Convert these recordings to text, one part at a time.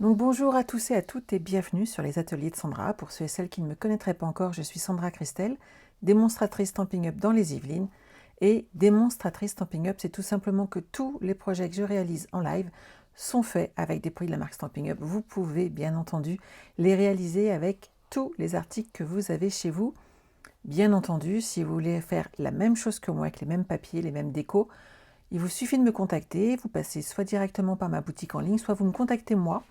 Donc bonjour à tous et à toutes et bienvenue sur les ateliers de Sandra. Pour ceux et celles qui ne me connaîtraient pas encore, je suis Sandra Christelle, démonstratrice Stampin' Up dans les Yvelines. Et démonstratrice Stampin' Up, c'est tout simplement que tous les projets que je réalise en live sont faits avec des produits de la marque Stampin' Up. Vous pouvez bien entendu les réaliser avec tous les articles que vous avez chez vous. Bien entendu, si vous voulez faire la même chose que moi avec les mêmes papiers, les mêmes décos, il vous suffit de me contacter. Vous passez soit directement par ma boutique en ligne, soit vous me contactez moi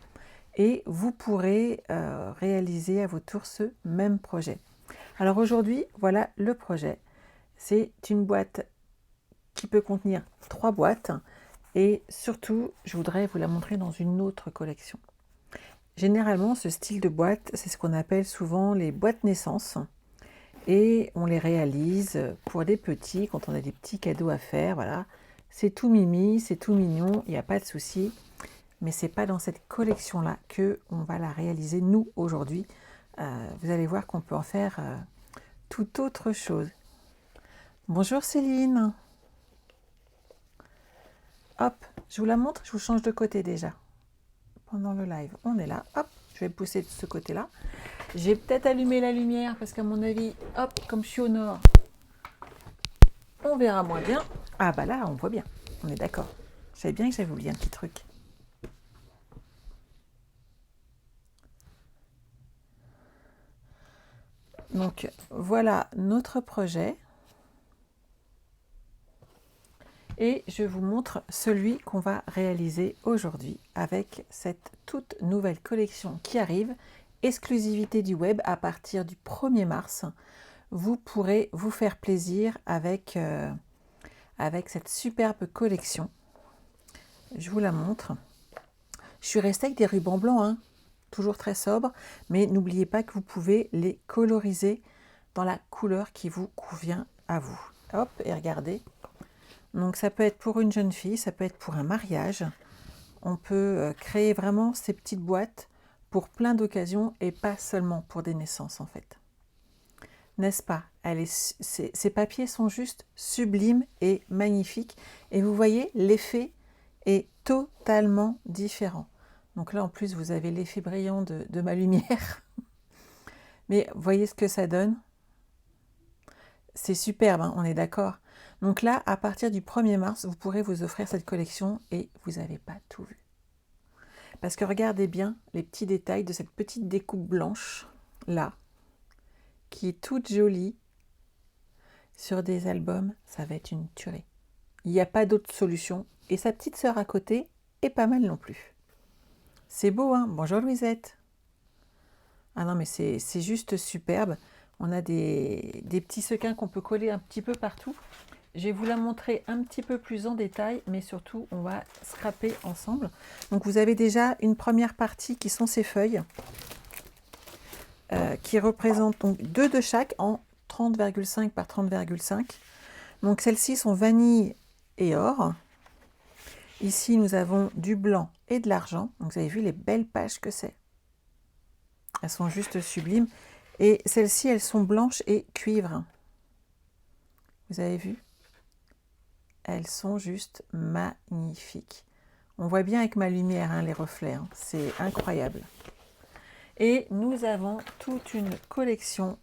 et vous pourrez réaliser à votre tour ce même projet. Alors aujourd'hui, voilà le projet. C'est une boîte qui peut contenir 3 boîtes et surtout, je voudrais vous la montrer dans une autre collection. Généralement, ce style de boîte, c'est ce qu'on appelle souvent les boîtes naissance et on les réalise pour des petits, quand on a des petits cadeaux à faire, voilà. C'est tout mimi, c'est tout mignon, il n'y a pas de souci. Mais ce n'est pas dans cette collection-là qu'on va la réaliser, nous, aujourd'hui. Vous allez voir qu'on peut en faire tout autre chose. Bonjour Céline. Hop, je vous la montre, je vous change de côté déjà. Pendant le live, on est là. Hop, je vais pousser de ce côté-là. J'ai peut-être allumé la lumière parce qu'à mon avis, hop, comme je suis au nord, on verra moins bien. Ah bah là, on voit bien. On est d'accord. Je savais bien que j'avais oublié un petit truc. Donc voilà notre projet. Et je vous montre celui qu'on va réaliser aujourd'hui avec cette toute nouvelle collection qui arrive, exclusivité du web à partir du 1er mars. Vous pourrez vous faire plaisir avec, avec cette superbe collection. Je vous la montre. Je suis restée avec des rubans blancs, hein, toujours très sobre, mais n'oubliez pas que vous pouvez les coloriser dans la couleur qui vous convient à vous. Hop, et regardez. Donc ça peut être pour une jeune fille, ça peut être pour un mariage. On peut créer vraiment ces petites boîtes pour plein d'occasions et pas seulement pour des naissances en fait. N'est-ce pas? Ces papiers sont juste sublimes et magnifiques. Et vous voyez, l'effet est totalement différent. Donc là en plus vous avez l'effet brillant de ma lumière. Mais voyez ce que ça donne? C'est superbe, hein, on est d'accord. Donc là, à partir du 1er mars, vous pourrez vous offrir cette collection et vous n'avez pas tout vu. Parce que regardez bien les petits détails de cette petite découpe blanche, là, qui est toute jolie. Sur des albums, ça va être une tuerie. Il n'y a pas d'autre solution. Et sa petite sœur à côté est pas mal non plus. C'est beau, hein? Bonjour Louisette. Ah non, mais c'est juste superbe. On a des petits sequins qu'on peut coller un petit peu partout. Je vais vous la montrer un petit peu plus en détail, mais surtout, on va scraper ensemble. Donc, vous avez déjà une première partie qui sont ces feuilles, qui représentent donc 2 de chaque en 30,5 par 30,5. Donc, celles-ci sont vanille et or. Ici, nous avons du blanc et de l'argent. Donc, vous avez vu les belles pages que c'est. Elles sont juste sublimes. Et celles-ci, elles sont blanches et cuivre. Vous avez vu? Elles sont juste magnifiques. On voit bien avec ma lumière, hein, les reflets, hein. C'est incroyable. Et nous avons toute une collection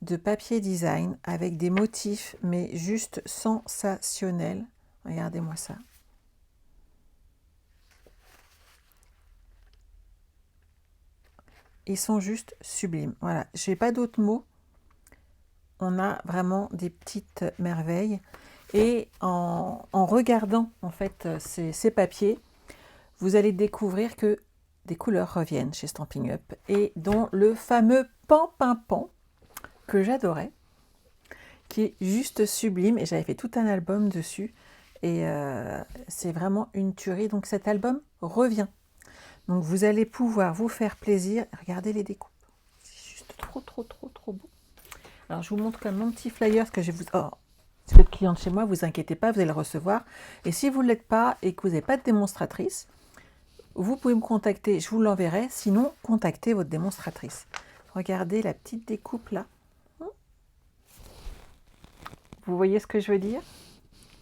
de papier design avec des motifs, mais juste sensationnels. Regardez-moi ça. Ils sont juste sublimes. Voilà, je n'ai pas d'autres mots. On a vraiment des petites merveilles. Et en regardant en fait ces papiers, vous allez découvrir que des couleurs reviennent chez Stampin' Up et dont le fameux pan-pin-pan que j'adorais, qui est juste sublime et j'avais fait tout un album dessus et c'est vraiment une tuerie. Donc cet album revient. Donc vous allez pouvoir vous faire plaisir. Regardez les découpes. C'est juste trop beau. Alors je vous montre comme mon petit flyer que je vous... Oh, si vous êtes cliente chez moi, vous inquiétez pas, vous allez le recevoir. Et si vous ne l'êtes pas et que vous n'avez pas de démonstratrice, vous pouvez me contacter, je vous l'enverrai. Sinon, contactez votre démonstratrice. Regardez la petite découpe là. Vous voyez ce que je veux dire?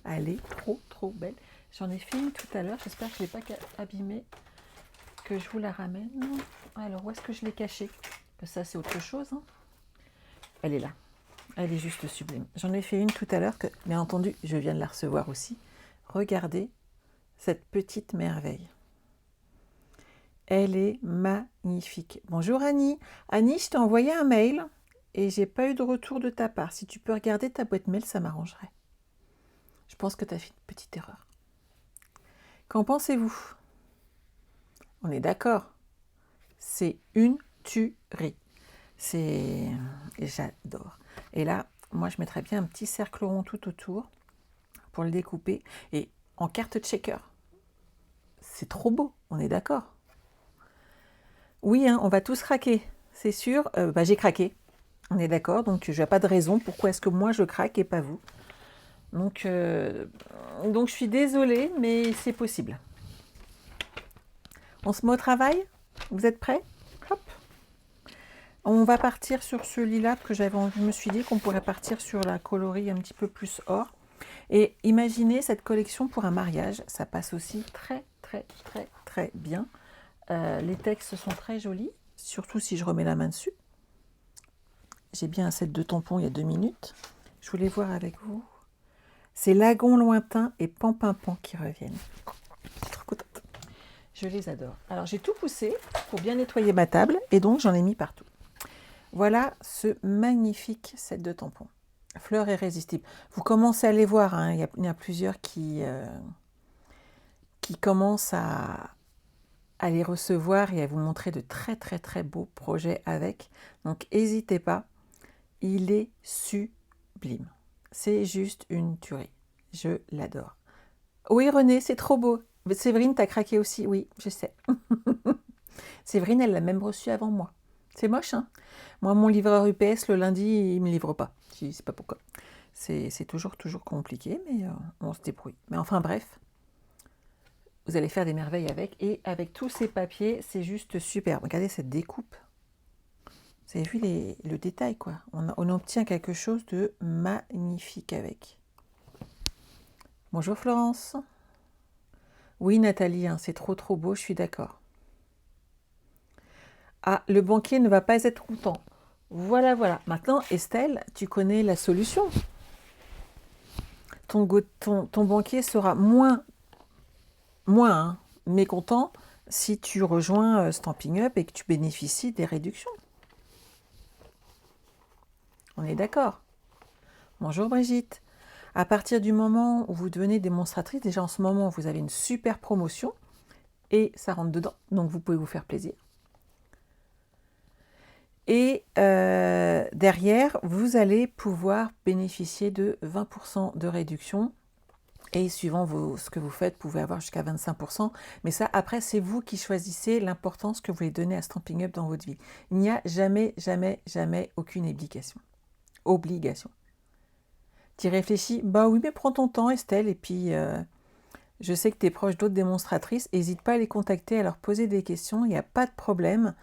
Elle est trop belle. J'en ai fait une tout à l'heure, j'espère que je ne l'ai pas abîmée. que je vous la ramène? Alors, où est-ce que je l'ai cachée? Ça, c'est autre chose. Hein. Elle est là. Elle est juste sublime. J'en ai fait une tout à l'heure que, bien entendu, je viens de la recevoir aussi. Regardez cette petite merveille. Elle est magnifique. Bonjour Annie. Annie, je t'ai envoyé un mail et j'ai pas eu de retour de ta part. Si tu peux regarder ta boîte mail, ça m'arrangerait. Je pense que tu as fait une petite erreur. Qu'en pensez-vous? On est d'accord. C'est une tuerie. J'adore. Et là, moi, je mettrais bien un petit cercle rond tout autour pour le découper. Et en carte checker. C'est trop beau, on est d'accord. Oui, hein, on va tous craquer, c'est sûr. J'ai craqué, on est d'accord. Donc, je n'ai pas de raison. Pourquoi est-ce que moi, je craque et pas vous? Donc, je suis désolée, mais c'est possible. On se met au travail? Vous êtes prêts? Hop. On va partir sur ce lilas que je me suis dit qu'on pourrait partir sur la coloris un petit peu plus or. Et imaginez cette collection pour un mariage, ça passe aussi très bien. Les textes sont très jolis, surtout si je remets la main dessus. J'ai bien un set de tampons il y a 2 minutes. Je voulais voir avec vous. C'est Lagon lointain et Pampinpan qui reviennent. Trop contente. Je les adore. Alors j'ai tout poussé pour bien nettoyer ma table et donc j'en ai mis partout. Voilà ce magnifique set de tampons. Fleurs irrésistibles. Vous commencez à les voir, hein. Il y a plusieurs qui commencent à les recevoir et à vous montrer de très beaux projets avec. Donc n'hésitez pas, il est sublime. C'est juste une tuerie. Je l'adore. Oui René, c'est trop beau. Séverine, t'as craqué aussi? Oui, je sais. Séverine, elle l'a même reçu avant moi. C'est moche, hein? Moi, mon livreur UPS, le lundi, il ne me livre pas. Je ne sais pas pourquoi. C'est toujours compliqué, mais on se débrouille. Mais enfin, bref, vous allez faire des merveilles avec. Et avec tous ces papiers, c'est juste super. Regardez cette découpe. Vous avez vu le détail, quoi. On obtient quelque chose de magnifique avec. Bonjour Florence. Oui, Nathalie, hein, c'est trop beau, je suis d'accord. Ah, le banquier ne va pas être content. Voilà. Maintenant, Estelle, tu connais la solution. Ton banquier sera moins mécontent si tu rejoins Stampin' Up et que tu bénéficies des réductions. On est d'accord? Bonjour Brigitte. À partir du moment où vous devenez démonstratrice, déjà en ce moment, vous avez une super promotion et ça rentre dedans, donc vous pouvez vous faire plaisir. Et derrière, vous allez pouvoir bénéficier de 20% de réduction. Et suivant ce que vous faites, vous pouvez avoir jusqu'à 25%. Mais ça, après, c'est vous qui choisissez l'importance que vous voulez donner à Stampin' Up dans votre vie. Il n'y a jamais aucune obligation. Tu réfléchis? Bah oui, mais prends ton temps, Estelle. Et puis, je sais que tu es proche d'autres démonstratrices. N'hésite pas à les contacter, à leur poser des questions. Il n'y a pas de problème.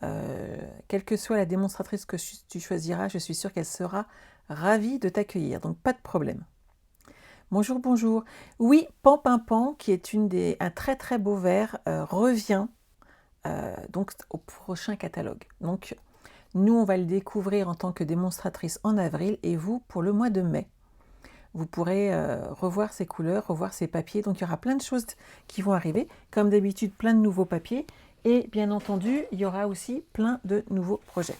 Quelle que soit la démonstratrice que tu choisiras, je suis sûre qu'elle sera ravie de t'accueillir. Donc, pas de problème. Bonjour. Oui, Pampinpan, qui est un très beau verre, revient donc au prochain catalogue. Donc, nous, on va le découvrir en tant que démonstratrice en avril et vous, pour le mois de mai. Vous pourrez revoir ces couleurs, revoir ces papiers. Donc, il y aura plein de choses qui vont arriver. Comme d'habitude, plein de nouveaux papiers. Et bien entendu, il y aura aussi plein de nouveaux projets.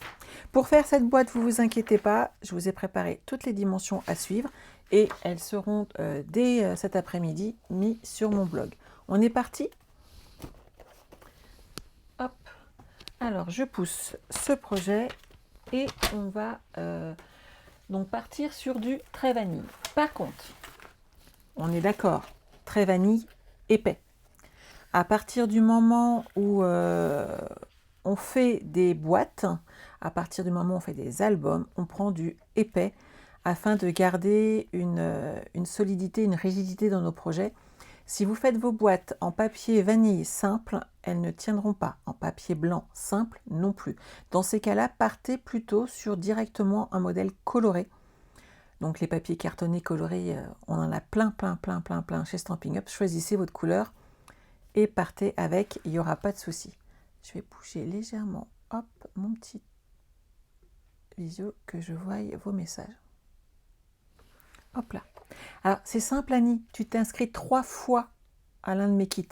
Pour faire cette boîte, vous vous inquiétez pas, je vous ai préparé toutes les dimensions à suivre et elles seront dès cet après-midi mises sur mon blog. On est parti? Hop. Alors, je pousse ce projet et on va donc partir sur du très vanille. Par contre, on est d'accord, très vanille épais. À partir du moment où on fait des boîtes, à partir du moment où on fait des albums, on prend du épais afin de garder une solidité, une rigidité dans nos projets. Si vous faites vos boîtes en papier vanille simple, elles ne tiendront pas. En papier blanc simple non plus. Dans ces cas-là, partez plutôt sur directement un modèle coloré. Donc les papiers cartonnés colorés, on en a plein chez Stampin' Up. Choisissez votre couleur et partez avec, il n'y aura pas de souci. Je vais bouger légèrement, hop, mon petit visio, que je voie vos messages. Hop là. Alors, c'est simple, Annie, tu t'es inscrit 3 fois à l'un de mes kits.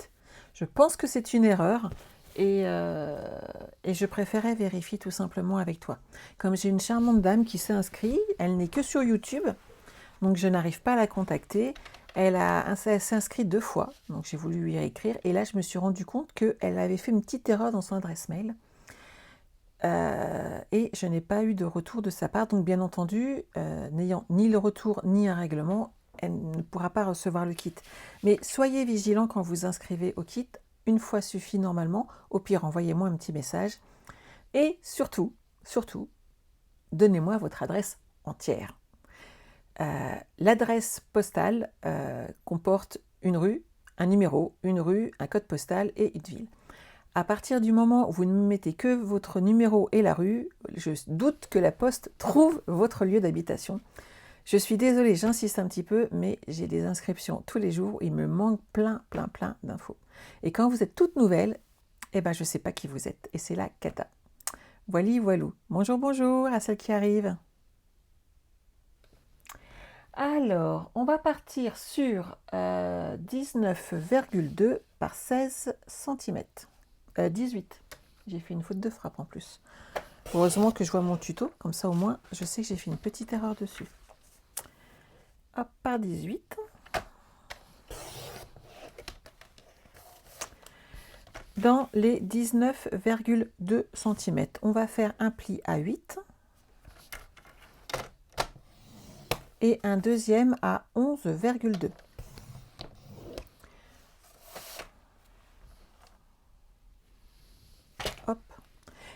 Je pense que c'est une erreur et je préférais vérifier tout simplement avec toi. Comme j'ai une charmante dame qui s'est inscrite, elle n'est que sur YouTube, donc je n'arrive pas à la contacter. Elle s'est inscrite 2 fois, donc j'ai voulu lui écrire. Et là, je me suis rendu compte qu'elle avait fait une petite erreur dans son adresse mail. Et je n'ai pas eu de retour de sa part. Donc, bien entendu, n'ayant ni le retour ni un règlement, elle ne pourra pas recevoir le kit. Mais soyez vigilants quand vous inscrivez au kit. Une fois suffit normalement. Au pire, envoyez-moi un petit message. Et surtout, donnez-moi votre adresse entière. L'adresse postale comporte une rue, un numéro, une rue, un code postal et une ville. À partir du moment où vous ne mettez que votre numéro et la rue, je doute que la poste trouve votre lieu d'habitation. Je suis désolée, j'insiste un petit peu, mais j'ai des inscriptions tous les jours, il me manque plein d'infos. Et quand vous êtes toute nouvelle, eh ben, je ne sais pas qui vous êtes, et c'est la cata. Voilou. Bonjour à celle qui arrive. Alors, on va partir sur 19,2 par 16 cm. 18. J'ai fait une faute de frappe en plus. Heureusement que je vois mon tuto, comme ça au moins je sais que j'ai fait une petite erreur dessus. Hop, par 18. Dans les 19,2 cm, on va faire un pli à 8 et un deuxième à 11,2. Hop.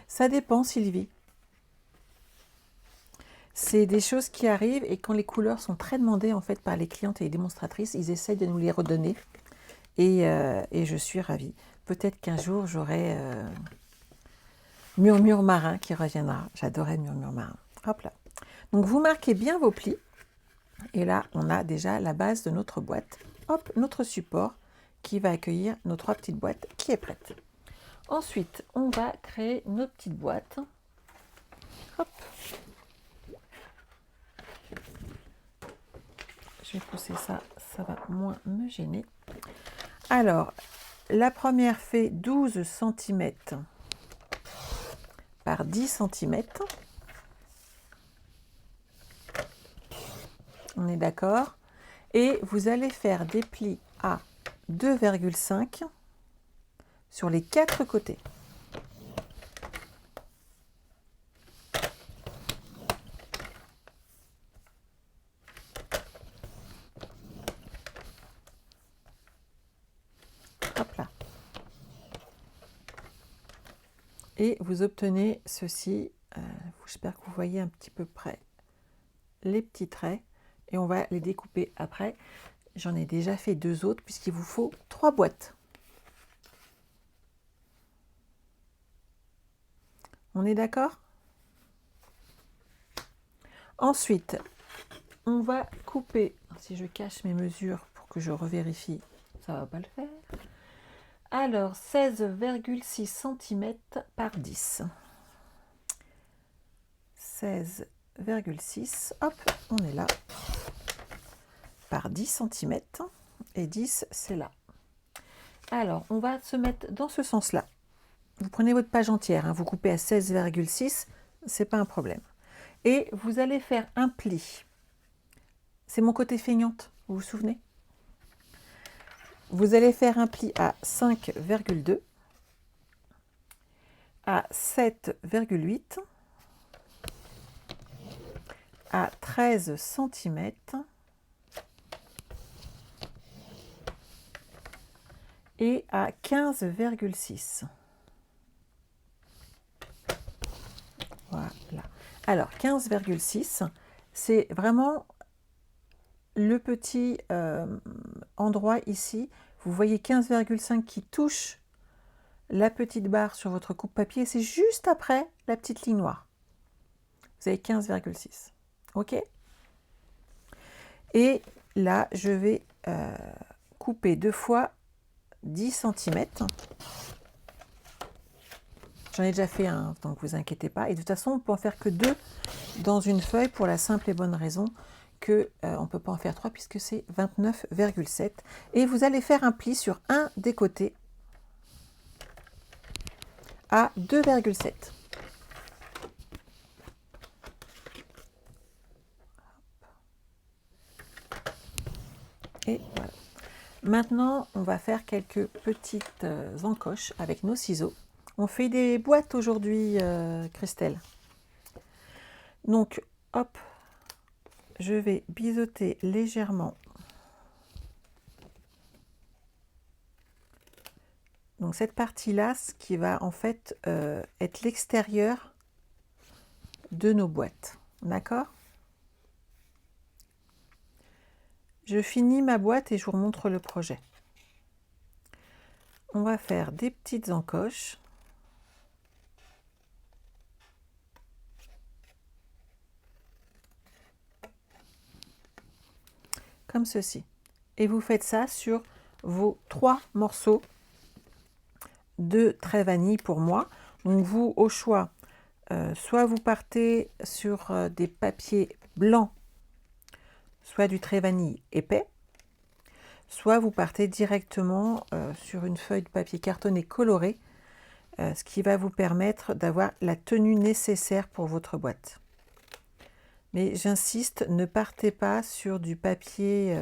Ça dépend, Sylvie. C'est des choses qui arrivent et quand les couleurs sont très demandées en fait par les clientes et les démonstratrices, ils essayent de nous les redonner et je suis ravie. Peut-être qu'un jour j'aurai Murmure marin qui reviendra. J'adorais Murmure marin. Hop là. Donc vous marquez bien vos plis et là on a déjà la base de notre boîte. Hop, notre support qui va accueillir nos 3 petites boîtes qui est prête. Ensuite, on va créer notre petite boîte. Hop. Je vais pousser ça, ça va moins me gêner. Alors, la première fait 12 cm par 10 cm. On est d'accord? Et vous allez faire des plis à 2,5 sur les 4 côtés. Hop là. Et vous obtenez ceci. J'espère que vous voyez un petit peu près les petits traits. Et on va les découper après. J'en ai déjà fait 2 autres puisqu'il vous faut 3 boîtes. On est d'accord? Ensuite, on va couper. Si je cache mes mesures pour que je revérifie, ça ne va pas le faire. Alors, 16,6 cm par 10. 16,6, hop, on est là. Par 10 cm. Et 10, c'est là. Alors, on va se mettre dans ce sens-là. Vous prenez votre page entière, hein, vous coupez à 16,6, c'est pas un problème. Et vous allez faire un pli. C'est mon côté feignante, vous vous souvenez? Vous allez faire un pli à 5,2, à 7,8, à 13 cm et à 15,6. Voilà. Alors, 15,6, c'est vraiment le petit endroit ici. Vous voyez 15,5 qui touche la petite barre sur votre coupe-papier. C'est juste après la petite ligne noire. Vous avez 15,6. OK? Et là, je vais couper 2 fois 10 cm. J'en ai déjà fait un, donc vous inquiétez pas. Et de toute façon, on peut en faire que 2 dans une feuille pour la simple et bonne raison que on ne peut pas en faire 3 puisque c'est 29,7. Et vous allez faire un pli sur un des côtés à 2,7. Et voilà. Maintenant, on va faire quelques petites encoches avec nos ciseaux. On fait des boîtes aujourd'hui, Christelle. Donc, hop, je vais biseauter légèrement. Donc cette partie-là, ce qui va en fait être l'extérieur de nos boîtes. D'accord? Je finis ma boîte et je vous remontre le projet. On va faire des petites encoches. Comme ceci. Et vous faites ça sur vos 3 morceaux de trait vanille pour moi. Donc vous, au choix, soit vous partez sur des papiers blancs, soit du trait vanille épais, soit vous partez directement sur une feuille de papier cartonné coloré, ce qui va vous permettre d'avoir la tenue nécessaire pour votre boîte. Mais j'insiste, ne partez pas sur du papier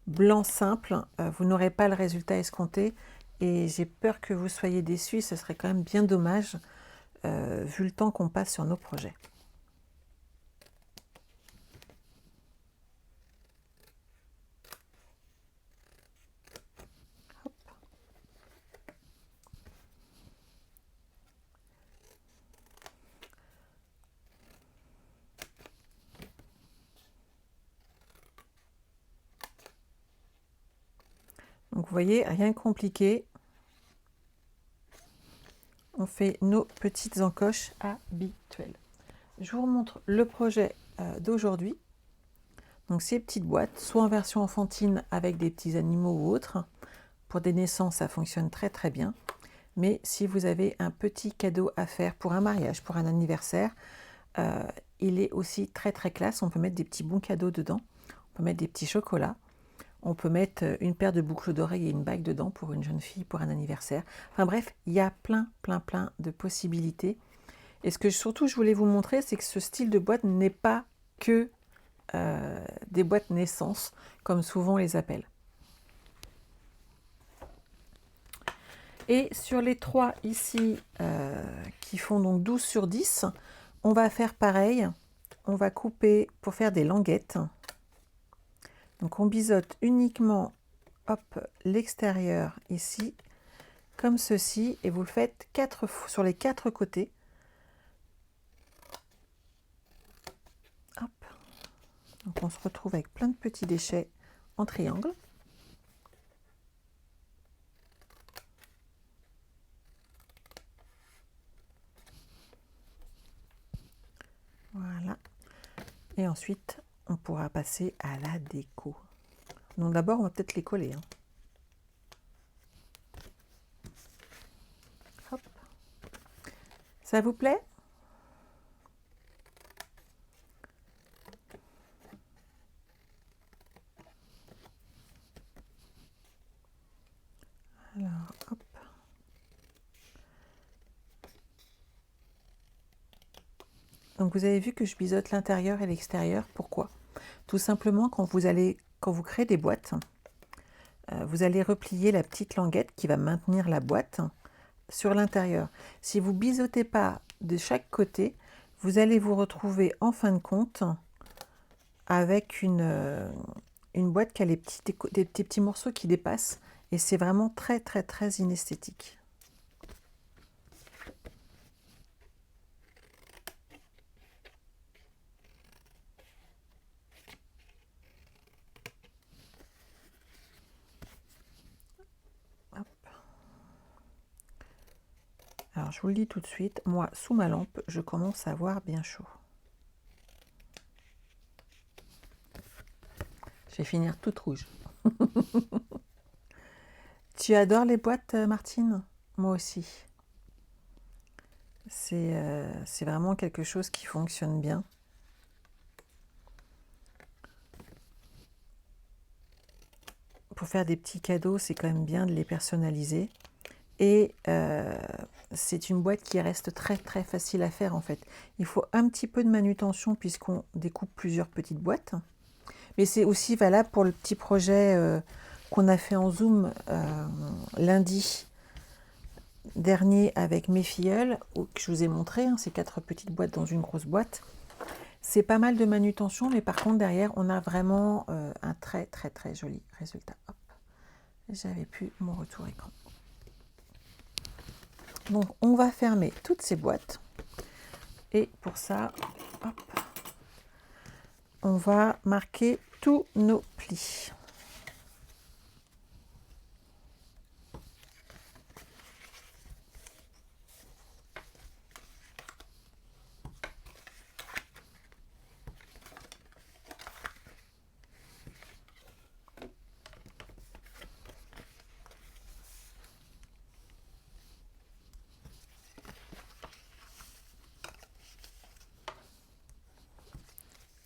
blanc simple, vous n'aurez pas le résultat escompté et j'ai peur que vous soyez déçus, ce serait quand même bien dommage vu le temps qu'on passe sur nos projets. Hop. Donc vous voyez, rien de compliqué. On fait nos petites encoches habituelles. Je vous remontre le projet d'aujourd'hui. Donc ces petites boîtes, soit en version enfantine avec des petits animaux ou autres. Pour des naissances, ça fonctionne très très bien. Mais si vous avez un petit cadeau à faire pour un mariage, pour un anniversaire, il est aussi très très classe. On peut mettre des petits bons cadeaux dedans. On peut mettre des petits chocolats. On peut mettre une paire de boucles d'oreilles et une bague dedans pour une jeune fille, pour un anniversaire. Enfin bref, il y a plein de possibilités. Et ce que surtout je voulais vous montrer, c'est que ce style de boîte n'est pas que des boîtes naissance, comme souvent on les appelle. Et sur les 3 ici, qui font donc 12 sur 10, on va faire pareil. On va couper pour faire des languettes. Donc on biseaute uniquement l'extérieur ici, comme ceci, et vous le faites 4 fois sur les 4 côtés. Hop. Donc on se retrouve avec plein de petits déchets en triangle. Voilà. Et ensuite, on pourra passer à la déco. Donc d'abord, on va peut-être les coller. Hein. Hop. Ça vous plaît? Alors, hop. Donc vous avez vu que je biseaute l'intérieur et l'extérieur. Pourquoi? Tout simplement, quand vous créez des boîtes, vous allez replier la petite languette qui va maintenir la boîte sur l'intérieur. Si vous biseautez pas de chaque côté, vous allez vous retrouver en fin de compte avec une boîte qui a des petits morceaux qui dépassent et c'est vraiment très inesthétique. Hop. Alors je vous le dis tout de suite, moi sous ma lampe, je commence à avoir bien chaud. Je vais finir toute rouge. Tu adores les boîtes, Martine? Moi aussi. C'est vraiment quelque chose qui fonctionne bien. Pour faire des petits cadeaux, c'est quand même bien de les personnaliser. Et c'est une boîte qui reste très très facile à faire en fait. Il faut un petit peu de manutention puisqu'on découpe plusieurs petites boîtes. Mais c'est aussi valable pour le petit projet qu'on a fait en Zoom lundi dernier avec mes filleuls, que je vous ai montré, hein, ces 4 petites boîtes dans une grosse boîte. C'est pas mal de manutention, mais par contre derrière on a vraiment un très très très joli résultat. Hop, j'avais plus mon retour écran. Donc on va fermer toutes ces boîtes et pour ça, hop, on va marquer tous nos plis.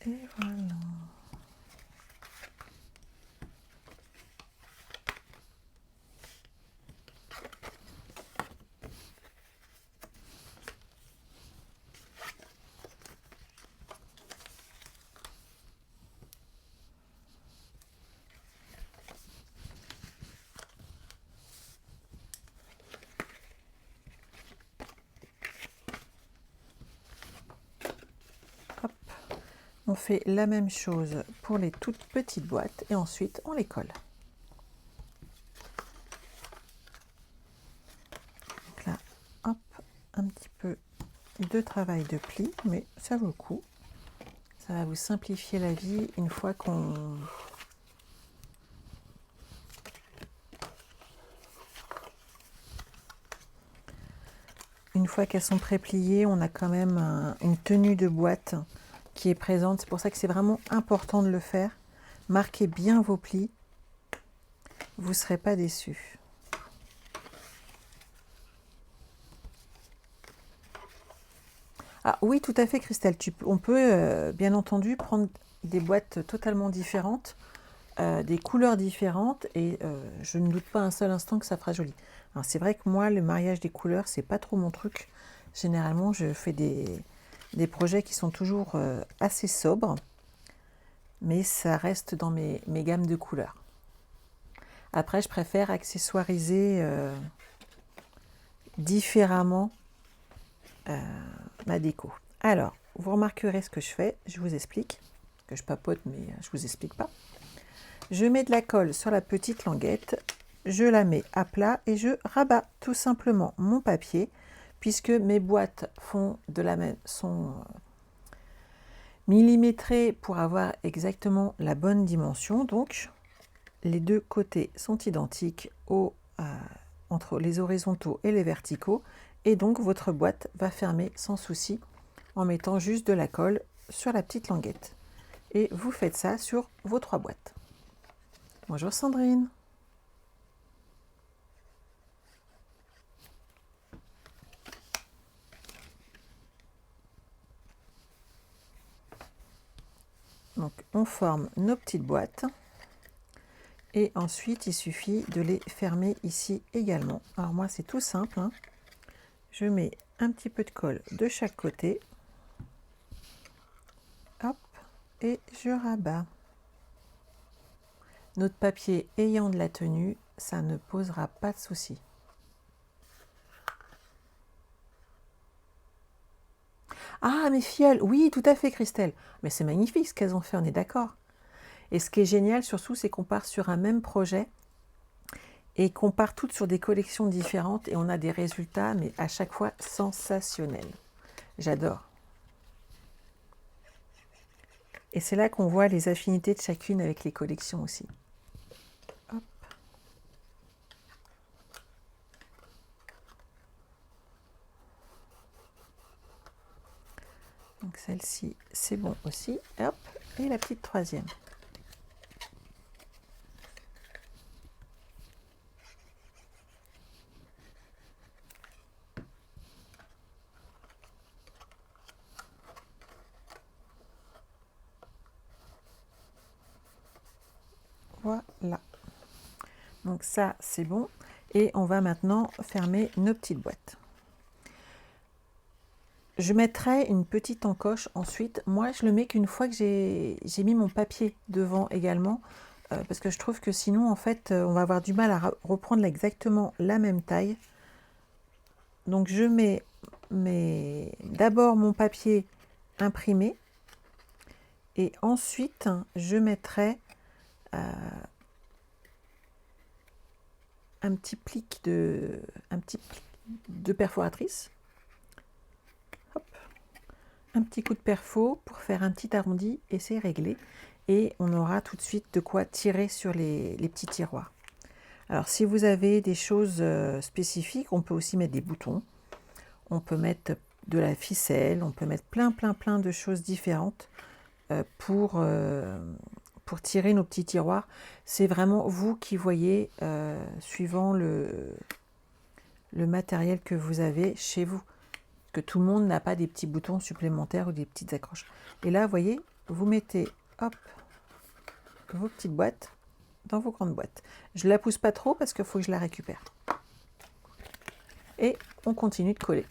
Et voilà. Hop. On fait la même chose pour les toutes petites boîtes et ensuite on les colle. Donc là, hop, un petit peu de travail de pli, mais ça vaut le coup. Ça va vous simplifier la vie une fois qu'on... Une fois qu'elles sont pré-pliées, on a quand même une tenue de boîte qui est présente. C'est pour ça que c'est vraiment important de le faire. Marquez bien vos plis. Vous ne serez pas déçus. Ah oui, tout à fait, Christelle. On peut bien entendu prendre des boîtes totalement différentes, des couleurs différentes, et je ne doute pas un seul instant que ça fera joli. Alors c'est vrai que moi, le mariage des couleurs, c'est pas trop mon truc. Généralement, je fais des projets qui sont toujours assez sobres, mais ça reste dans mes gammes de couleurs. Après, je préfère accessoiriser différemment ma déco. Alors, vous remarquerez ce que je fais, je vous explique, que je papote, mais je vous explique pas. Je mets de la colle sur la petite languette, je la mets à plat et je rabats tout simplement mon papier, puisque mes boîtes sont millimétrées pour avoir exactement la bonne dimension. Donc, les deux côtés sont identiques entre les horizontaux et les verticaux. Et donc, votre boîte va fermer sans souci en mettant juste de la colle sur la petite languette. Et vous faites ça sur vos 3 boîtes. Bonjour Sandrine. Donc, on forme nos petites boîtes. Et ensuite, il suffit de les fermer ici également. Alors moi, c'est tout simple, hein. Je mets un petit peu de colle de chaque côté. Hop, et je rabats. Notre papier ayant de la tenue, ça ne posera pas de souci. Ah, mes filleuls, oui, tout à fait, Christelle. Mais c'est magnifique ce qu'elles ont fait, on est d'accord. Et ce qui est génial, surtout, c'est qu'on part sur un même projet et qu'on part toutes sur des collections différentes et on a des résultats, mais à chaque fois sensationnels. J'adore. Et c'est là qu'on voit les affinités de chacune avec les collections aussi. Hop. Donc celle-ci, c'est bon aussi. Hop. Et la petite troisième. Donc ça, c'est bon. Et on va maintenant fermer nos petites boîtes. Je mettrai une petite encoche ensuite. Moi, je le mets qu'une fois que j'ai mis mon papier devant également, parce que je trouve que sinon, en fait, on va avoir du mal à reprendre exactement la même taille. Donc, je mets d'abord mon papier imprimé et ensuite, je mettrai un petit plic de perforatrice. Hop. Un petit coup de perfo pour faire un petit arrondi et c'est réglé. Et on aura tout de suite de quoi tirer sur les petits tiroirs. Alors si vous avez des choses spécifiques, on peut aussi mettre des boutons. On peut mettre de la ficelle, on peut mettre plein de choses différentes pour tirer nos petits tiroirs. C'est vraiment vous qui voyez suivant le matériel que vous avez chez vous. Que tout le monde n'a pas des petits boutons supplémentaires ou des petites accroches. Et là, vous voyez, vous mettez hop, vos petites boîtes dans vos grandes boîtes. Je ne la pousse pas trop parce qu'il faut que je la récupère. Et on continue de coller.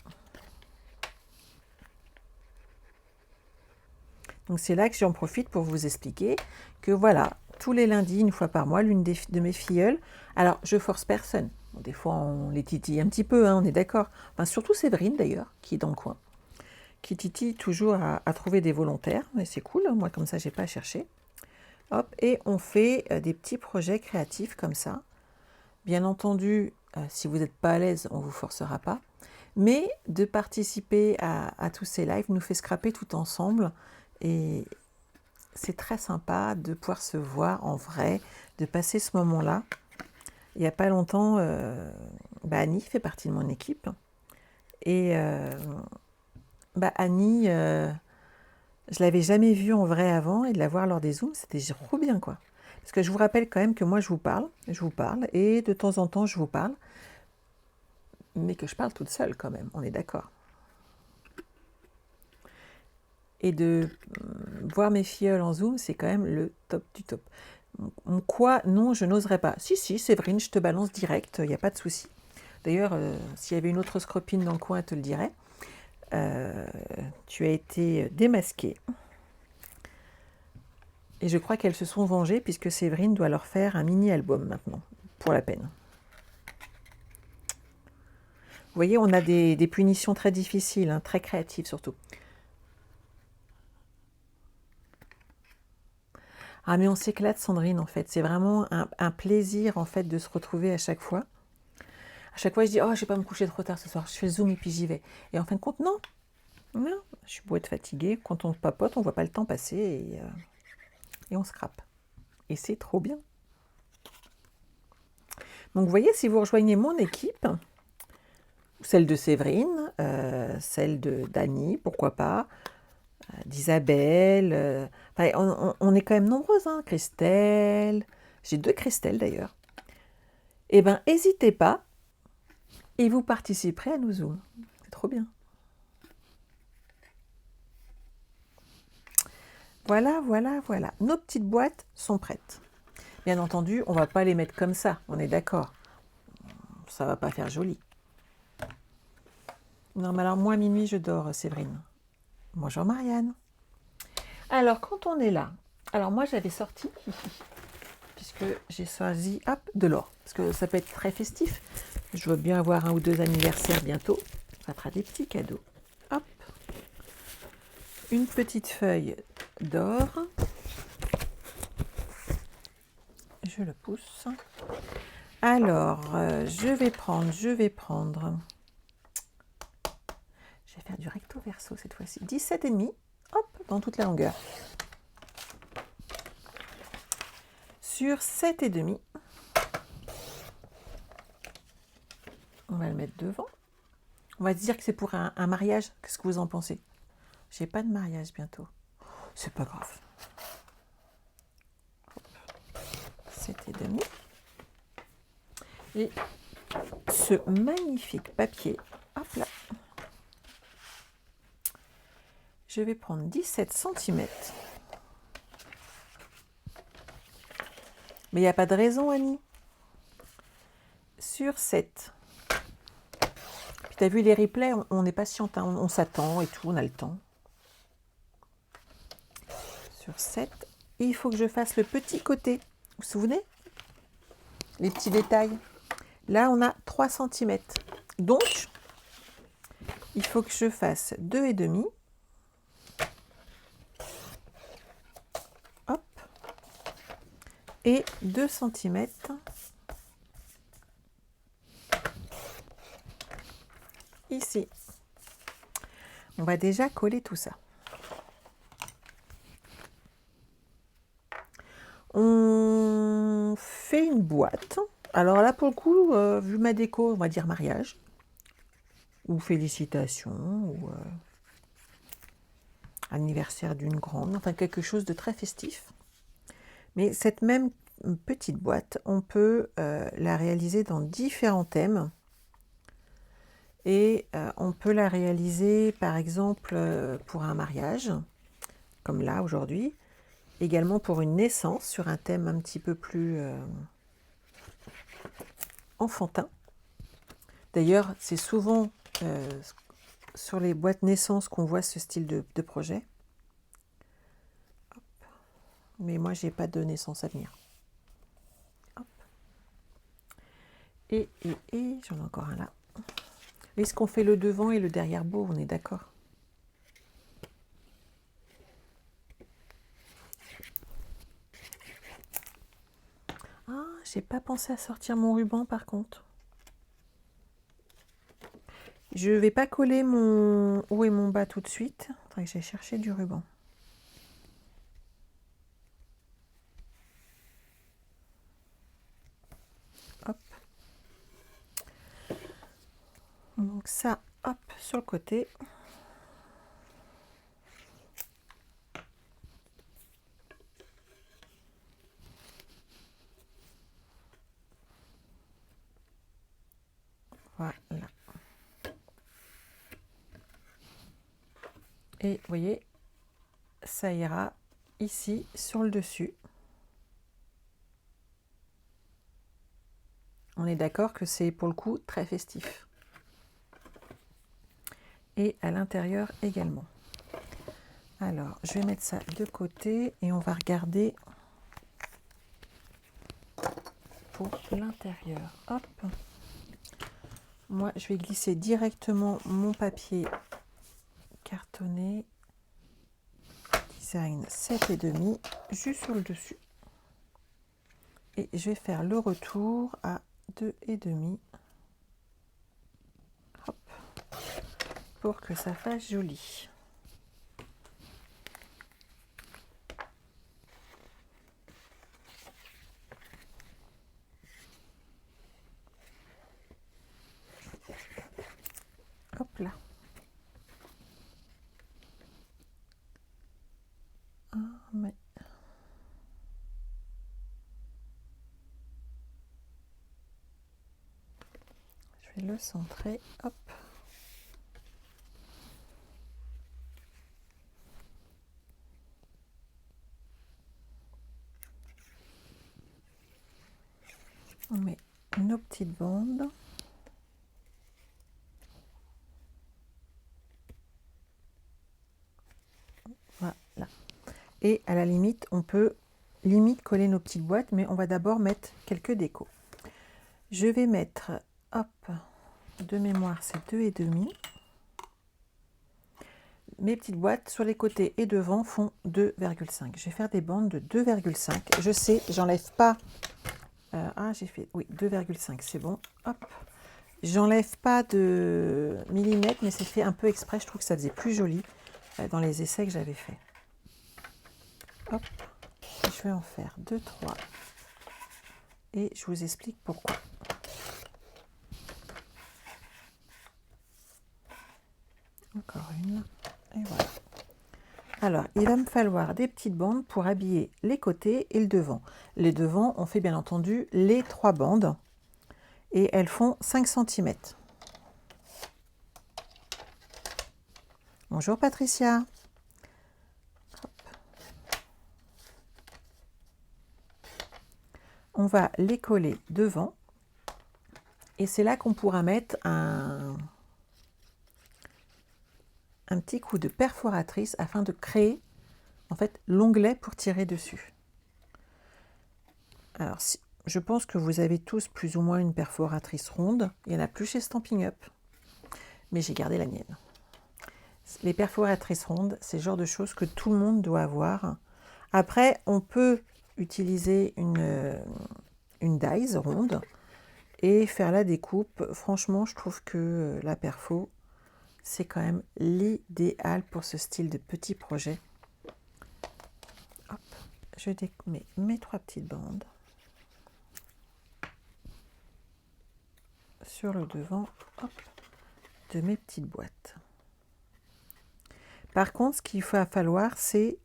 Donc c'est là que j'en profite pour vous expliquer que voilà, tous les lundis, une fois par mois, l'une de mes filleules, alors je force personne. Bon, des fois on les titille un petit peu, hein, on est d'accord. Enfin, surtout Séverine d'ailleurs, qui est dans le coin, qui titille toujours à trouver des volontaires. Et c'est cool, hein, moi comme ça j'ai pas à chercher. Hop, et on fait des petits projets créatifs comme ça. Bien entendu, si vous n'êtes pas à l'aise, on ne vous forcera pas. Mais de participer à tous ces lives nous fait scraper tout ensemble. Et c'est très sympa de pouvoir se voir en vrai, de passer ce moment-là. Il n'y a pas longtemps, Annie fait partie de mon équipe. Et Annie, je l'avais jamais vue en vrai avant, et de la voir lors des Zooms, c'était trop bien, quoi. Parce que je vous rappelle quand même que moi, je vous parle, et de temps en temps, je vous parle, mais que je parle toute seule quand même, on est d'accord. Et de voir mes filleuls en Zoom, c'est quand même le top du top. Quoi? Non, je n'oserais pas. Si, Séverine, je te balance direct, il n'y a pas de souci. D'ailleurs, s'il y avait une autre scropine dans le coin, elle te le dirait. Tu as été démasquée. Et je crois qu'elles se sont vengées puisque Séverine doit leur faire un mini-album maintenant, pour la peine. Vous voyez, on a des punitions très difficiles, hein, très créatives surtout. Ah mais on s'éclate Sandrine en fait, c'est vraiment un plaisir en fait de se retrouver à chaque fois. À chaque fois je dis oh je vais pas me coucher trop tard ce soir, je fais le Zoom et puis j'y vais. Et en fin de compte non, je suis beau être fatiguée, quand on papote on voit pas le temps passer et on scrape. Et c'est trop bien. Donc vous voyez, si vous rejoignez mon équipe, celle de Séverine, celle d'Annie, pourquoi pas, d'Isabelle, on est quand même nombreuses, hein, Christelle, j'ai 2 Christelle d'ailleurs. Eh bien, n'hésitez pas et vous participerez à nos Zooms. C'est trop bien. Voilà. Nos petites boîtes sont prêtes. Bien entendu, on ne va pas les mettre comme ça, on est d'accord. Ça ne va pas faire joli. Non, mais alors, moi, à minuit, je dors, Séverine. Bonjour, Marianne. Alors, quand on est là, alors moi, j'avais sorti, puisque j'ai choisi, de l'or, parce que ça peut être très festif. Je veux bien avoir 1 ou 2 anniversaires bientôt. Ça fera des petits cadeaux. Hop. Une petite feuille d'or. Je le pousse. Alors, je vais prendre. Je vais faire du recto verso cette fois-ci. 17,5. Hop, dans toute la longueur. Sur 7,5. On va le mettre devant. On va dire que c'est pour un mariage. Qu'est-ce que vous en pensez? J'ai pas de mariage bientôt. C'est pas grave. 7,5. Et ce magnifique papier, hop là. Je vais prendre 17 cm. Mais il n'y a pas de raison, Annie. sur 7. Puis tu as vu les replays, on est patiente, hein, on s'attend et tout, on a le temps. Sur 7, il faut que je fasse le petit côté. Vous vous souvenez? Les petits détails. Là, on a 3 cm. Donc, il faut que je fasse 2,5. Hop. Et 2 cm. Ici. On va déjà coller tout ça. On fait une boîte. Alors là, pour le coup, vu ma déco, on va dire mariage. Ou félicitations, ou anniversaire d'une grande, enfin quelque chose de très festif. Mais cette même petite boîte, on peut la réaliser dans différents thèmes. Et on peut la réaliser par exemple pour un mariage, comme là aujourd'hui, également pour une naissance sur un thème un petit peu plus enfantin. D'ailleurs, c'est souvent sur les boîtes naissance qu'on voit ce style de projet. Hop. Mais moi, j'ai pas de naissance à venir. Hop. Et j'en ai encore un là. Est-ce qu'on fait le devant et le derrière beau? On est d'accord? Ah, j'ai pas pensé à sortir mon ruban par contre. Je vais pas coller mon haut et mon bas tout de suite. Il faudrait que j'aille chercher du ruban. Hop. Donc ça, hop, sur le côté. Voilà. Et vous voyez, ça ira ici sur le dessus. On est d'accord que c'est pour le coup très festif. Et à l'intérieur également. Alors, je vais mettre ça de côté et on va regarder pour l'intérieur. Hop. Moi, je vais glisser directement mon papier cartonné design 7,5 juste sur le dessus. Et je vais faire le retour à 2,5. Hop. Pour que ça fasse joli. Hop là. Ah, mais... Je vais le centrer. Hop. On met nos petites bandes. Voilà. Et à la limite, on peut coller nos petites boîtes, mais on va d'abord mettre quelques décos. Je vais mettre, hop, de mémoire, c'est 2,5. Mes petites boîtes sur les côtés et devant font 2,5. Je vais faire des bandes de 2,5. Je sais, j'enlève pas. J'ai fait, oui, 2,5, c'est bon. Hop. J'enlève pas de millimètres, mais c'est fait un peu exprès. Je trouve que ça faisait plus joli dans les essais que j'avais fait. Hop. Je vais en faire 2, 3. Et je vous explique pourquoi. Encore une. Et voilà. Alors, il va me falloir des petites bandes pour habiller les côtés et le devant. Les devants, on fait bien entendu les 3 bandes. Et elles font 5 cm. Bonjour Patricia. Hop. On va les coller devant. Et c'est là qu'on pourra mettre un petit coup de perforatrice afin de créer en fait l'onglet pour tirer dessus. Alors, je pense que vous avez tous plus ou moins une perforatrice ronde. Il n'y en a plus chez Stampin' Up, mais j'ai gardé la mienne. Les perforatrices rondes, c'est le genre de choses que tout le monde doit avoir. Après, on peut utiliser une dies ronde et faire la découpe. Franchement, je trouve que la perfo, c'est quand même l'idéal pour ce style de petit projet. Hop, je découpe mes 3 petites bandes sur le devant, hop, de mes petites boîtes. Par contre, ce qu'il va falloir, c'est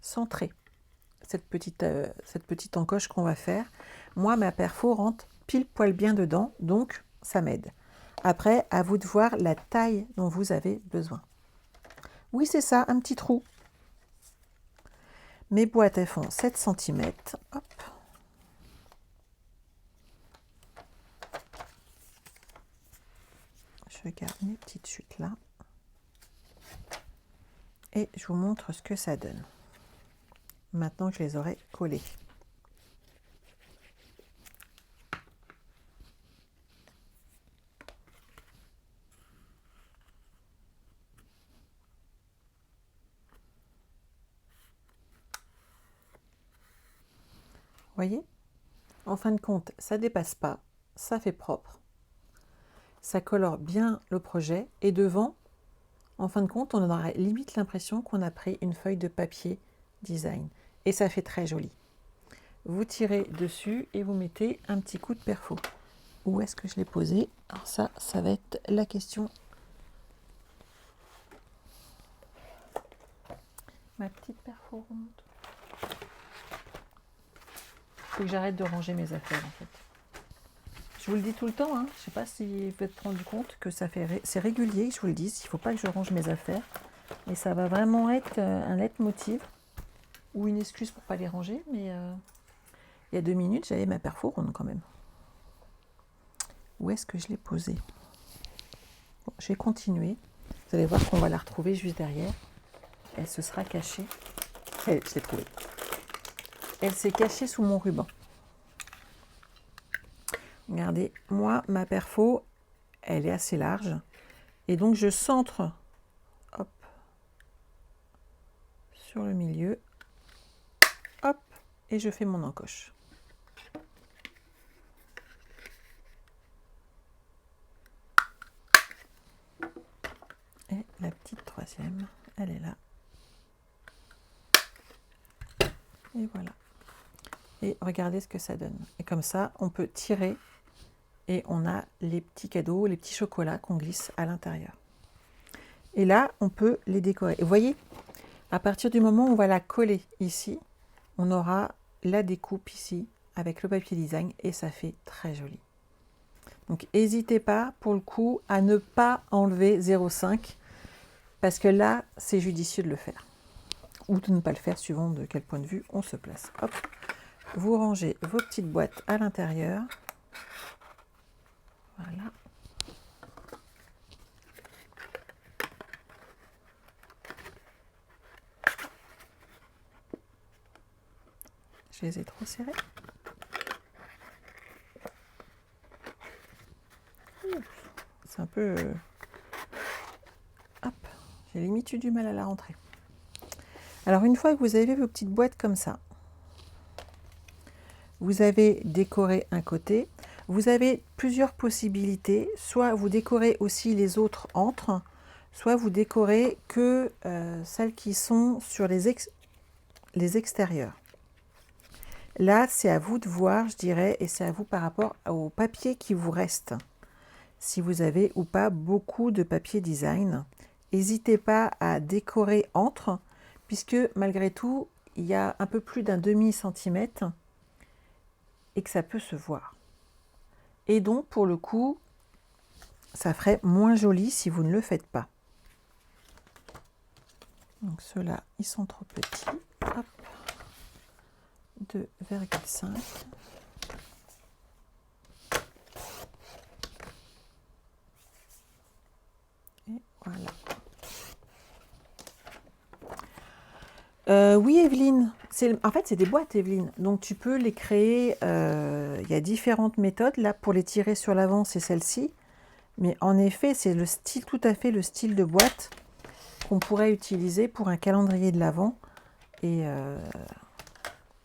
centrer cette petite encoche qu'on va faire. Moi, ma perfo rentre pile poil bien dedans, donc ça m'aide. Après, à vous de voir la taille dont vous avez besoin. Oui, c'est ça, un petit trou. Mes boîtes, elles font 7 cm. Hop. Je garde mes petites chutes là. Et je vous montre ce que ça donne. Maintenant que je les aurai collées. Voyez? En fin de compte, ça dépasse pas, ça fait propre. Ça colore bien le projet et devant, en fin de compte, on aurait limite l'impression qu'on a pris une feuille de papier design. Et ça fait très joli. Vous tirez dessus et vous mettez un petit coup de perfo. Où est-ce que je l'ai posé? Alors ça va être la question. Ma petite perfo ronde. Faut que j'arrête de ranger mes affaires en fait. Je vous le dis tout le temps, hein. Je ne sais pas si vous êtes rendu compte que c'est régulier, je vous le dis, il ne faut pas que je range mes affaires. Et ça va vraiment être un leitmotiv ou une excuse pour ne pas les ranger. Mais il y a 2 minutes, j'avais ma perfo ronde quand même. Où est-ce que je l'ai posée? Bon, je vais continuer. Vous allez voir qu'on va la retrouver juste derrière. Elle se sera cachée. Je l'ai trouvée. Elle s'est cachée sous mon ruban. Regardez, moi, ma perfo, elle est assez large. Et donc, je centre, hop, sur le milieu. Hop, et je fais mon encoche. Et la petite troisième, elle est là. Et voilà. Et regardez ce que ça donne. Et comme ça, on peut tirer et on a les petits cadeaux, les petits chocolats qu'on glisse à l'intérieur. Et là, on peut les décorer. Et vous voyez, à partir du moment où on va la coller ici, on aura la découpe ici avec le papier design et ça fait très joli. Donc, n'hésitez pas pour le coup à ne pas enlever 0,5 parce que là, c'est judicieux de le faire. Ou de ne pas le faire suivant de quel point de vue on se place. Hop. Vous rangez vos petites boîtes à l'intérieur. Voilà. Je les ai trop serrées. C'est un peu... Hop, j'ai limite eu du mal à la rentrer. Alors une fois que vous avez vos petites boîtes comme ça, vous avez décoré un côté. Vous avez plusieurs possibilités. Soit vous décorez aussi les autres entre, soit vous décorez que celles qui sont sur les extérieurs. Là, c'est à vous de voir, je dirais, et c'est à vous par rapport au papier qui vous reste. Si vous avez ou pas beaucoup de papier design, n'hésitez pas à décorer entre, puisque malgré tout, il y a un peu plus d'un demi-centimètre et que ça peut se voir. Et donc, pour le coup, ça ferait moins joli si vous ne le faites pas. Donc ceux-là, ils sont trop petits. Hop. 2,5. Voilà. Oui, Evelyne. En fait, c'est des boîtes, Evelyne. Donc, tu peux les créer. Il y a différentes méthodes. Là, pour les tirer sur l'avant, c'est celle-ci. Mais en effet, c'est le style, tout à fait le style de boîte qu'on pourrait utiliser pour un calendrier de l'Avent. Et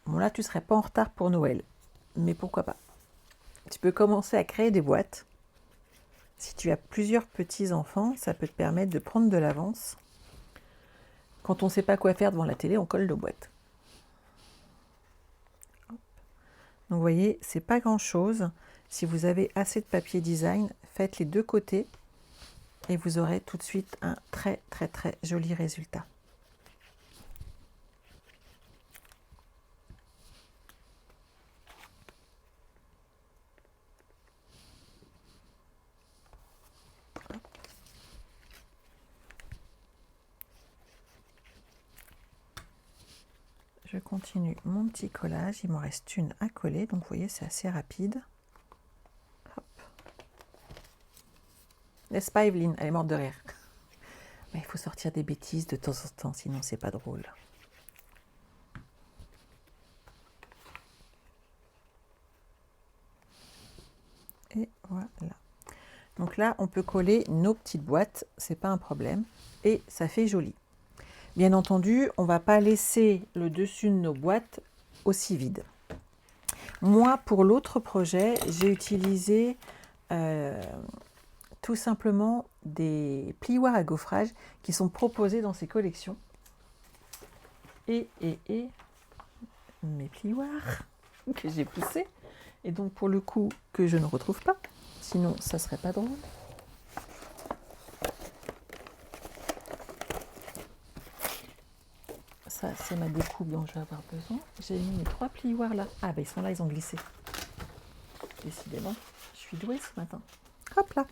bon, là, tu ne serais pas en retard pour Noël. Mais pourquoi pas? Tu peux commencer à créer des boîtes. Si tu as plusieurs petits-enfants, ça peut te permettre de prendre de l'avance. Quand on ne sait pas quoi faire devant la télé, on colle nos boîtes. Donc vous voyez, c'est pas grand-chose. Si vous avez assez de papier design, faites les deux côtés et vous aurez tout de suite un très très très joli résultat. Je continue mon petit collage, il m'en reste une à coller, donc vous voyez c'est assez rapide. Hop. N'est-ce pas Evelyne? Elle est morte de rire. Mais il faut sortir des bêtises de temps en temps, sinon c'est pas drôle. Et voilà. Donc là, on peut coller nos petites boîtes, c'est pas un problème, et ça fait joli. Bien entendu, on ne va pas laisser le dessus de nos boîtes aussi vide. Moi, pour l'autre projet, j'ai utilisé tout simplement des plioirs à gaufrage qui sont proposés dans ces collections. Et mes plioirs que j'ai poussés, et donc pour le coup que je ne retrouve pas, sinon ça serait pas drôle. Ça, c'est ma découpe dont je vais avoir besoin. J'ai mis mes 3 plioirs là. Ah, ben ils sont là, ils ont glissé. Décidément, je suis douée ce matin. Hop là.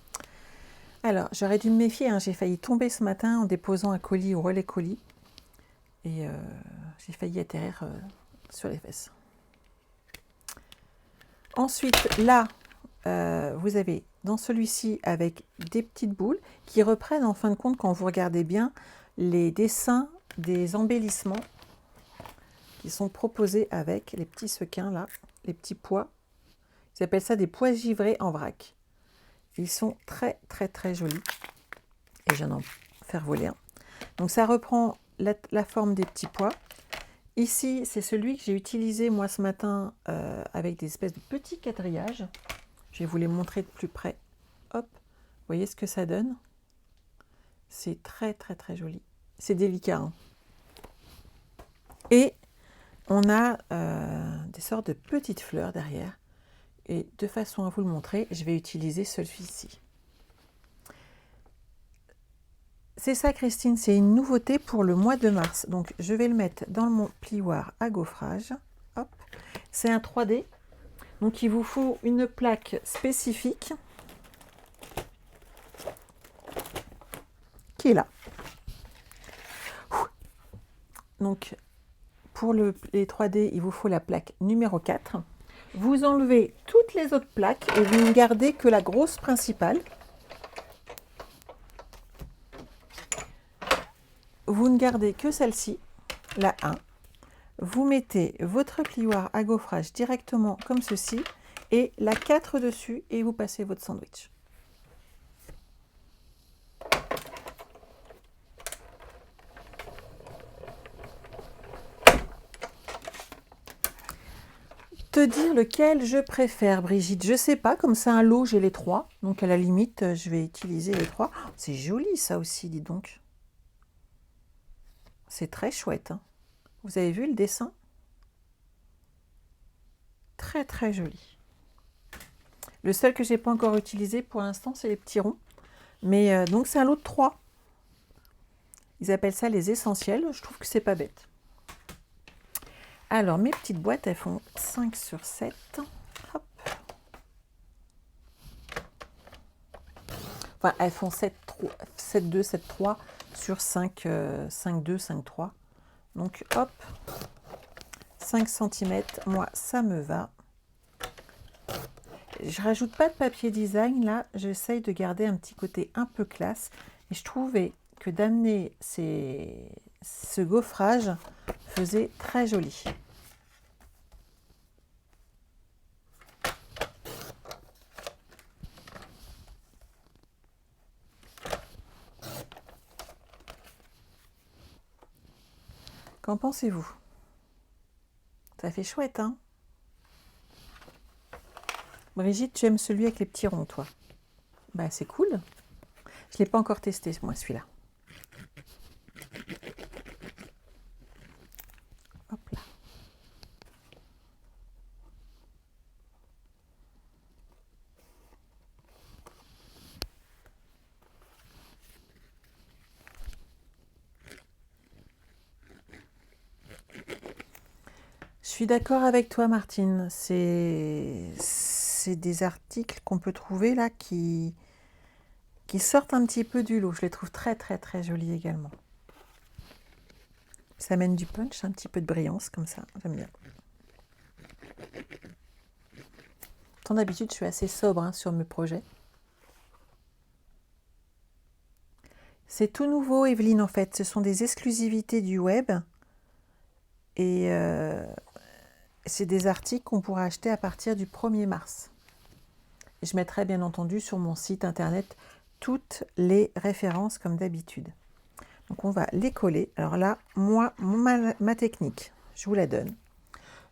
Alors, j'aurais dû me méfier. Hein. J'ai failli tomber ce matin en déposant un colis au relais colis. Et j'ai failli atterrir sur les fesses. Ensuite, là, vous avez dans celui-ci avec des petites boules qui reprennent en fin de compte, quand vous regardez bien, les dessins des embellissements qui sont proposés avec les petits sequins là, les petits pois. Ils appellent ça des pois givrés en vrac. Ils sont très très très jolis. Et je viens d'en faire voler un. Donc ça reprend la forme des petits pois. Ici, c'est celui que j'ai utilisé moi ce matin avec des espèces de petits quadrillages. Je vais vous les montrer de plus près. Hop, vous voyez ce que ça donne? C'est très très très joli. C'est délicat. Hein. Et on a des sortes de petites fleurs derrière. Et de façon à vous le montrer, je vais utiliser celui-ci. C'est ça Christine, c'est une nouveauté pour le mois de mars. Donc je vais le mettre dans mon plioir à gaufrage. Hop. C'est un 3D. Donc il vous faut une plaque spécifique qui est là. Donc pour les 3D, il vous faut la plaque numéro 4. Vous enlevez toutes les autres plaques et vous ne gardez que la grosse principale. Vous ne gardez que celle-ci, la 1. Vous mettez votre plioir à gaufrage directement comme ceci et la 4 dessus et vous passez votre sandwich. Te dire lequel je préfère, Brigitte, je sais pas, comme c'est un lot, j'ai les 3, donc à la limite, je vais utiliser les 3. C'est joli ça aussi, dis donc. C'est très chouette. Hein. Vous avez vu le dessin? Très très joli. Le seul que j'ai pas encore utilisé pour l'instant, c'est les petits ronds. Mais donc c'est un lot de 3. Ils appellent ça les essentiels. Je trouve que c'est pas bête. Alors mes petites boîtes, elles font 5 sur 7. Hop. Enfin, elles font 7,2, 7,3 sur 5, 5,2, 5,3. Donc hop, 5 cm, moi ça me va. Je rajoute pas de papier design là, j'essaye de garder un petit côté un peu classe Et je trouvais que d'amener ce gaufrage faisait très joli. Qu'en pensez-vous? Ça fait chouette, hein? Brigitte, tu aimes celui avec les petits ronds, toi? Bah, c'est cool. Je ne l'ai pas encore testé, moi, celui-là. Hop là. Je suis d'accord avec toi, Martine. C'est des articles qu'on peut trouver là qui sortent un petit peu du lot. Je les trouve très, très, très jolis également. Ça amène du punch, un petit peu de brillance comme ça. J'aime bien. Tant d'habitude, je suis assez sobre sur mes projets. C'est tout nouveau, Evelyne, en fait. Ce sont des exclusivités du web. Et c'est des articles qu'on pourra acheter à partir du 1er mars. Et je mettrai bien entendu sur mon site internet toutes les références comme d'habitude. Donc on va les coller. Alors là, moi, ma technique, je vous la donne.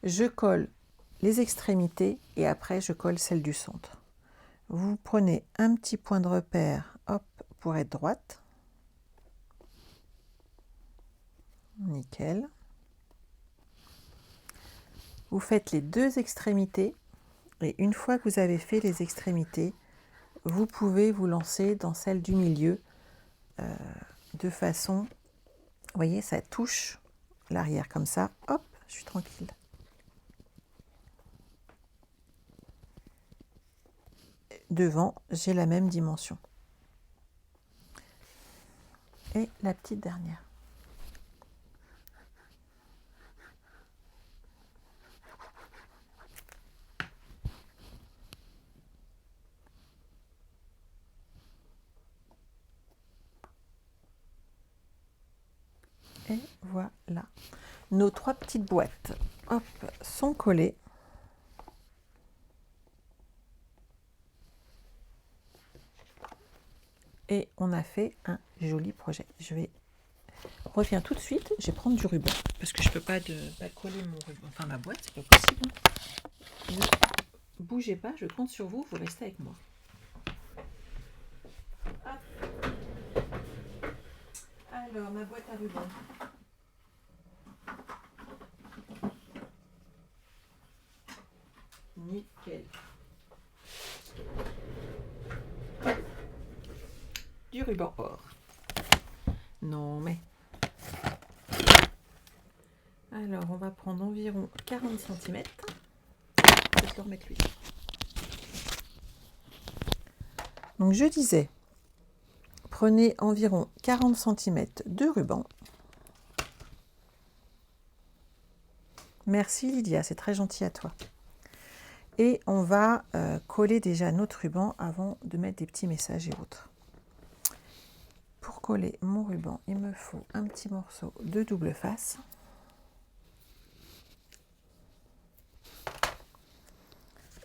Je colle les extrémités et après je colle celle du centre. Vous prenez un petit point de repère, hop, pour être droite. Nickel. Vous faites les deux extrémités et une fois que vous avez fait les extrémités, vous pouvez vous lancer dans celle du milieu de façon, vous voyez, ça touche l'arrière comme ça, hop, je suis tranquille. Devant, j'ai la même dimension. Et la petite dernière. Et voilà. Nos 3 petites boîtes, hop, sont collées. Et on a fait un joli projet. Je reviens tout de suite. Je vais prendre du ruban parce que je peux pas coller mon ruban. Enfin ma boîte, c'est pas possible. Ne bougez pas, je compte sur vous. Vous restez avec moi. Hop. Alors ma boîte à ruban. Nickel. Du ruban or. Non mais. Alors on va prendre environ 40 cm. Je vais le remettre lui. Donc je disais, prenez environ 40 cm de ruban. Merci Lydia, c'est très gentil à toi. Et on va coller déjà notre ruban avant de mettre des petits messages et autres. Pour coller mon ruban, il me faut un petit morceau de double face.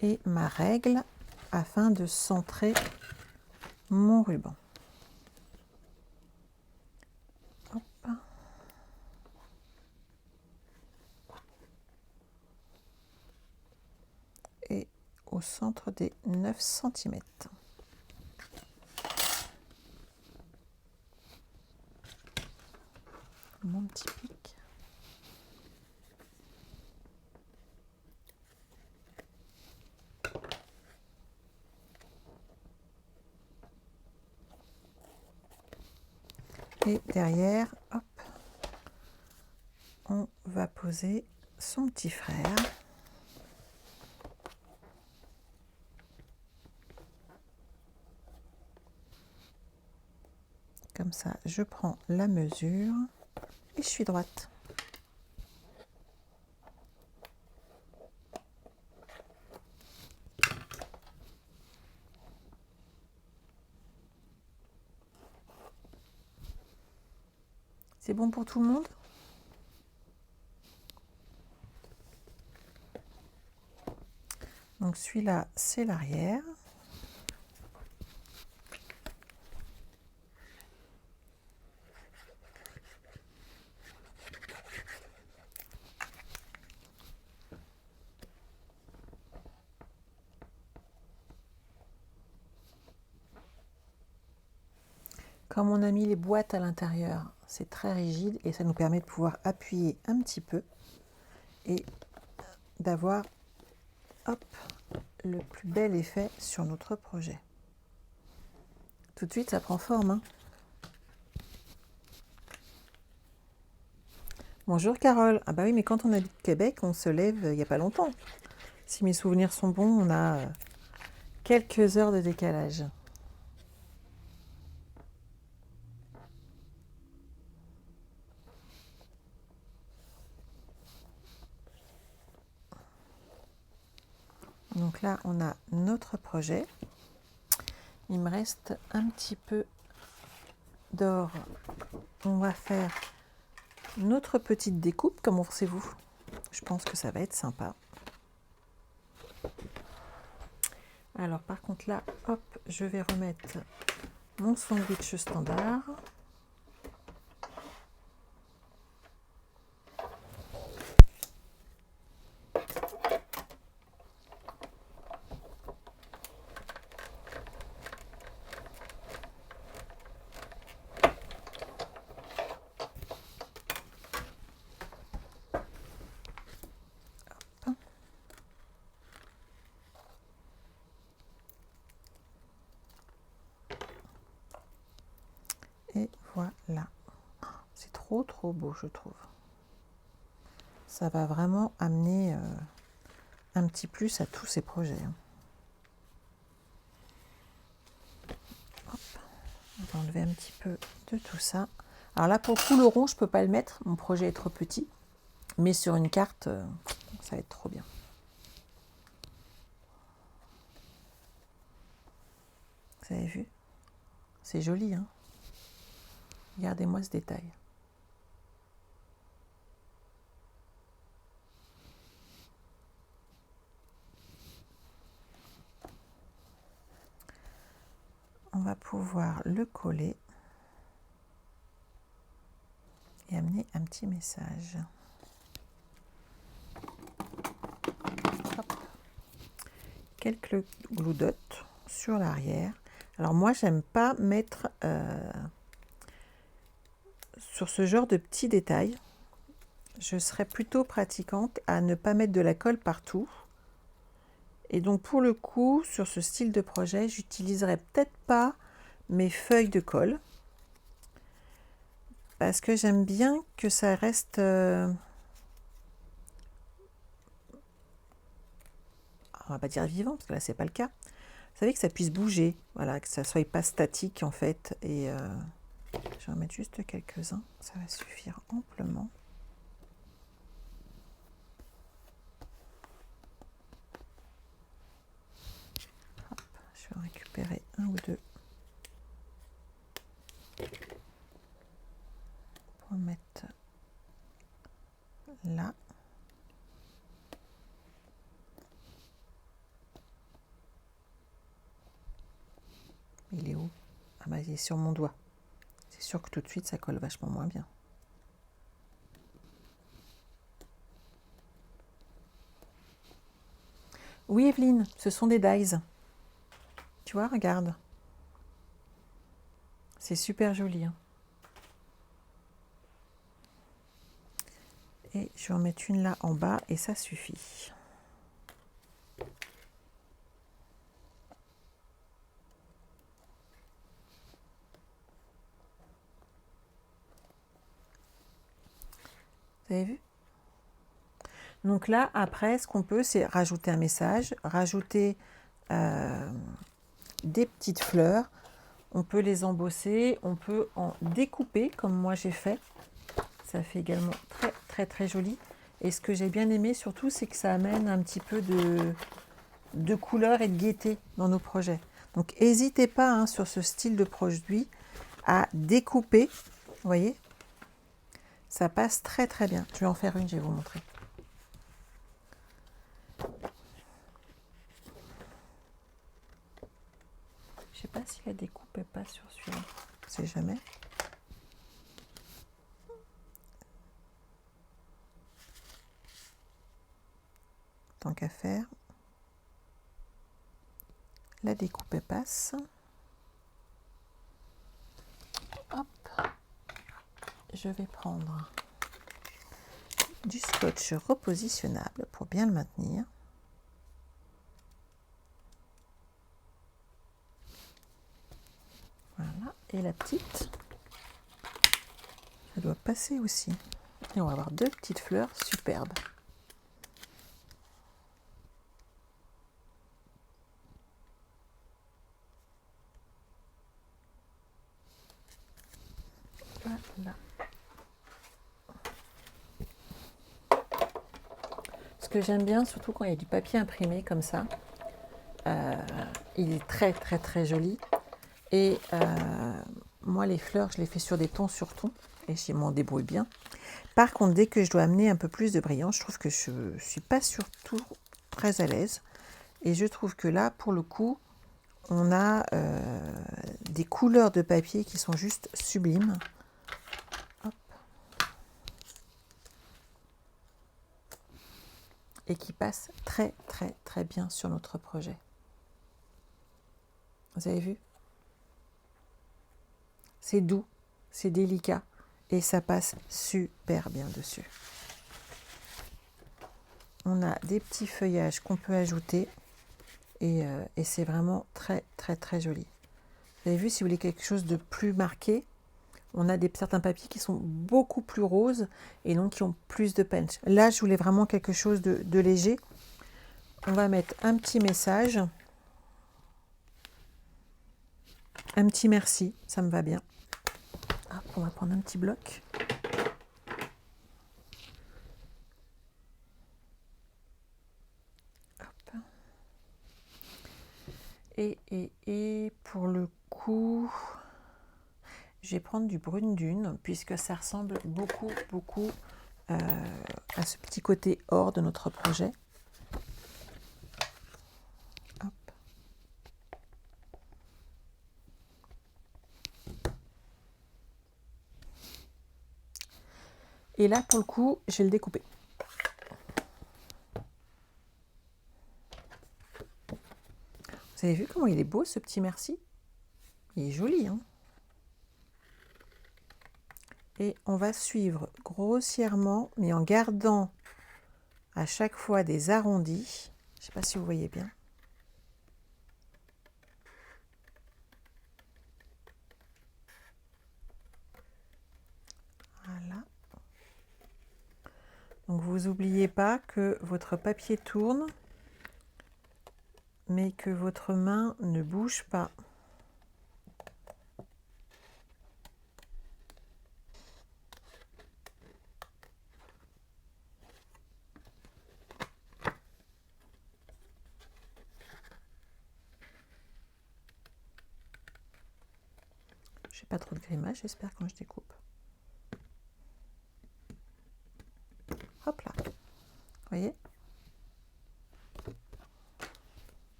Et ma règle afin de centrer mon ruban. Hop. Et au centre des 9 cm. Mon petit pic. Et derrière, hop, on va poser son petit frère. Comme ça, je prends la mesure et je suis droite. C'est bon pour tout le monde? Donc celui-là, c'est l'arrière. Comme on a mis les boîtes à l'intérieur, c'est très rigide et ça nous permet de pouvoir appuyer un petit peu et d'avoir le plus bel effet sur notre projet. Tout de suite, ça prend forme, hein. Bonjour Carole. Ah bah oui, mais quand on habite Québec, on se lève il n'y a pas longtemps. Si mes souvenirs sont bons, on a quelques heures de décalage. Donc là, on a notre projet. Il me reste un petit peu d'or. On va faire notre petite découpe. Comment pensez-vous? Je pense que ça va être sympa. Alors par contre là, hop, je vais remettre mon sandwich standard. Et voilà. C'est trop beau, je trouve. Ça va vraiment amener un petit plus à tous ces projets. Hop. On va enlever un petit peu de tout ça. Alors là, pour le coup, le rond, je ne peux pas le mettre. Mon projet est trop petit. Mais sur une carte, ça va être trop bien. Vous avez vu? C'est joli, hein? Regardez-moi ce détail. On va pouvoir le coller et amener un petit message. Hop. Quelques glue dots sur l'arrière. Alors moi, j'aime pas mettre sur ce genre de petits détails. Je serais plutôt pratiquante à ne pas mettre de la colle partout. Et donc pour le coup, sur ce style de projet, j'utiliserai peut-être pas mes feuilles de colle. Parce que j'aime bien que ça reste... on va pas dire vivant, parce que là, c'est pas le cas. Vous savez que ça puisse bouger, voilà, que ça soit pas statique en fait. Et je vais en mettre juste quelques-uns, ça va suffire amplement. Hop, je vais en récupérer un ou deux pour mettre là. Il est où? Ah bah il est sur mon doigt. C'est sûr que tout de suite ça colle vachement moins bien. Oui Evelyne, ce sont des dies. Tu vois, regarde. C'est super joli. Hein. Et je vais en mettre une là en bas et ça suffit. Vous avez vu? Donc là, après, ce qu'on peut, c'est rajouter un message, rajouter des petites fleurs. On peut les embosser, on peut en découper, comme moi j'ai fait. Ça fait également très joli. Et ce que j'ai bien aimé surtout, c'est que ça amène un petit peu de couleur et de gaieté dans nos projets. Donc n'hésitez pas hein, sur ce style de produit à découper, vous voyez, Ça passe très très bien. Je vais en faire une, je vais vous montrer. Je sais pas si la découpe est pas sur celui-là. On sait jamais. Tant qu'à faire. La découpe elle passe. Hop. Je vais prendre du scotch repositionnable pour bien le maintenir. Voilà. Et la petite, ça doit passer aussi. Et on va avoir deux petites fleurs superbes. Voilà. Ce que j'aime bien, surtout quand il y a du papier imprimé comme ça, il est très très très joli. Et moi, les fleurs, je les fais sur des tons sur tons et je m'en débrouille bien. Par contre, dès que je dois amener un peu plus de brillant, je trouve que je ne suis pas surtout très à l'aise. Et je trouve que là, pour le coup, on a des couleurs de papier qui sont juste sublimes. Hop. Et qui passent très très très bien sur notre projet. Vous avez vu? C'est doux, c'est délicat et ça passe super bien dessus. On a des petits feuillages qu'on peut ajouter et c'est vraiment très très très joli. Vous avez vu, si vous voulez quelque chose de plus marqué, on a certains papiers qui sont beaucoup plus roses et donc qui ont plus de punch. Là, je voulais vraiment quelque chose de léger. On va mettre un petit message, un petit merci, ça me va bien. Hop, on va prendre un petit bloc. Hop. Et pour le coup, je vais prendre du brune dune puisque ça ressemble beaucoup à ce petit côté or de notre projet. Hop. Et là, pour le coup, je vais le découper. Vous avez vu comment il est beau, ce petit merci? Il est joli, hein? Et on va suivre grossièrement, mais en gardant à chaque fois des arrondis. Je ne sais pas si vous voyez bien. Voilà. Donc vous n'oubliez pas que votre papier tourne, mais que votre main ne bouge pas. Je n'ai pas trop de grimaces, j'espère, quand je découpe. Hop là. Vous voyez?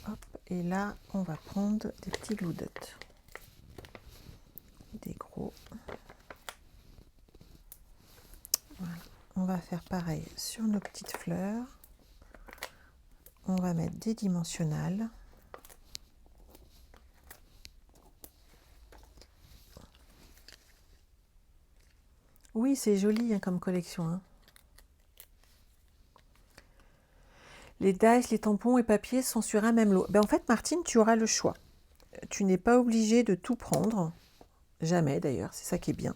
Hop. Et là, on va prendre des petits glue dots. Des gros. Voilà. On va faire pareil sur nos petites fleurs. On va mettre des dimensionnels. Oui, c'est joli hein, comme collection. Hein. Les dies, les tampons et papiers sont sur un même lot. Ben, en fait, Martine, tu auras le choix. Tu n'es pas obligé de tout prendre. Jamais d'ailleurs, c'est ça qui est bien.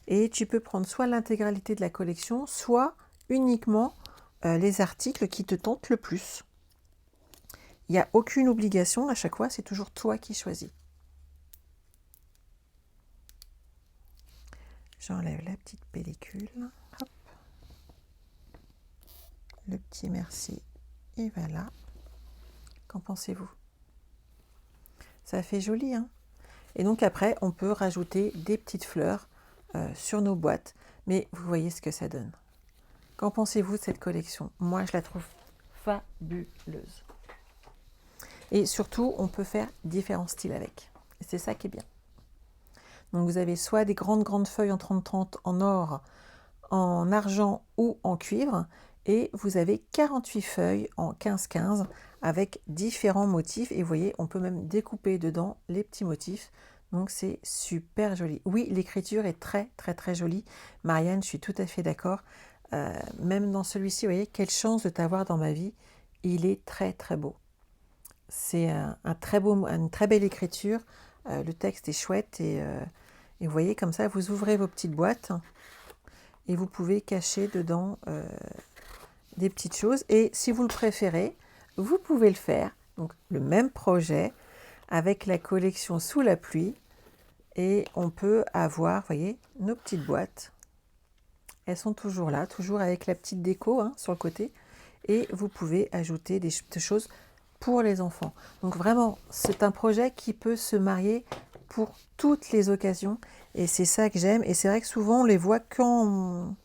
Et tu peux prendre soit l'intégralité de la collection, soit uniquement les articles qui te tentent le plus. Il n'y a aucune obligation, à chaque fois, c'est toujours toi qui choisis. J'enlève la petite pellicule. Hop. Le petit merci. Et voilà. Qu'en pensez-vous? Ça fait joli, hein? Et donc après, on peut rajouter des petites fleurs sur nos boîtes. Mais vous voyez ce que ça donne. Qu'en pensez-vous de cette collection? Moi, je la trouve fabuleuse. Et surtout, on peut faire différents styles avec. Et c'est ça qui est bien. Donc vous avez soit des grandes feuilles en 30-30 en or, en argent ou en cuivre. Et vous avez 48 feuilles en 15-15 avec différents motifs. Et vous voyez, on peut même découper dedans les petits motifs. Donc c'est super joli. Oui, l'écriture est très jolie. Marianne, je suis tout à fait d'accord. Même dans celui-ci, vous voyez, quelle chance de t'avoir dans ma vie. Il est très beau. C'est une très belle écriture. Le texte est chouette. Et vous voyez, comme ça, vous ouvrez vos petites boîtes et vous pouvez cacher dedans des petites choses. Et si vous le préférez, vous pouvez le faire. Donc le même projet avec la collection Sous la pluie. Et on peut avoir, vous voyez, nos petites boîtes. Elles sont toujours là, toujours avec la petite déco sur le côté. Et vous pouvez ajouter des choses pour les enfants. Donc vraiment, c'est un projet qui peut se marier pour toutes les occasions. Et c'est ça que j'aime. Et c'est vrai que souvent, on les voit qu'en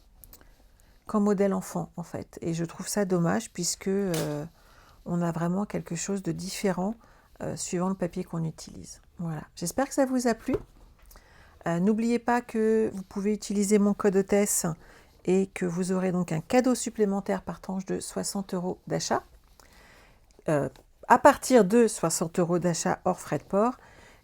modèle enfant, en fait. Et je trouve ça dommage puisque on a vraiment quelque chose de différent suivant le papier qu'on utilise. Voilà. J'espère que ça vous a plu. N'oubliez pas que vous pouvez utiliser mon code hôtesse et que vous aurez donc un cadeau supplémentaire par tranche de 60 € d'achat. À partir de 60 € d'achat hors frais de port.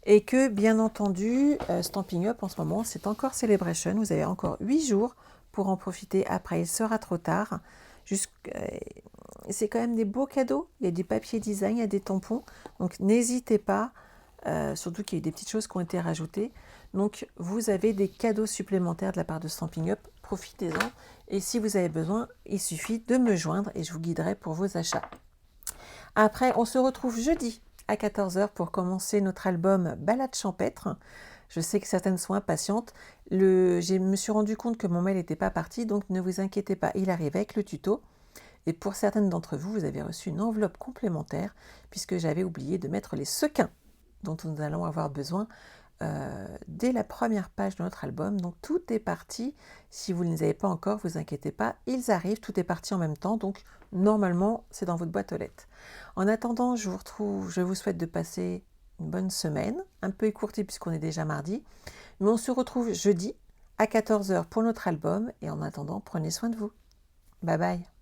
Et que bien entendu, Stampin' Up en ce moment, c'est encore Celebration. Vous avez encore 8 jours pour en profiter. Après, il sera trop tard. C'est quand même des beaux cadeaux. Il y a du papier design, il y a des tampons. Donc n'hésitez pas, surtout qu'il y a eu des petites choses qui ont été rajoutées. Donc vous avez des cadeaux supplémentaires de la part de Stampin' Up. Profitez-en. Et si vous avez besoin, il suffit de me joindre et je vous guiderai pour vos achats. Après, on se retrouve jeudi à 14 h pour commencer notre album Balade champêtre. Je sais que certaines sont impatientes. Je me suis rendu compte que mon mail n'était pas parti, donc ne vous inquiétez pas, il arrive avec le tuto. Et pour certaines d'entre vous, vous avez reçu une enveloppe complémentaire puisque j'avais oublié de mettre les sequins dont nous allons avoir besoin dès la première page de notre album. Donc tout est parti. Si vous ne les avez pas encore, vous inquiétez pas, ils arrivent, tout est parti en même temps. Donc normalement, c'est dans votre boîte aux lettres. En attendant, je vous souhaite de passer une bonne semaine, un peu écourtée puisqu'on est déjà mardi. Mais on se retrouve jeudi à 14 h pour notre album. Et en attendant, prenez soin de vous. Bye bye.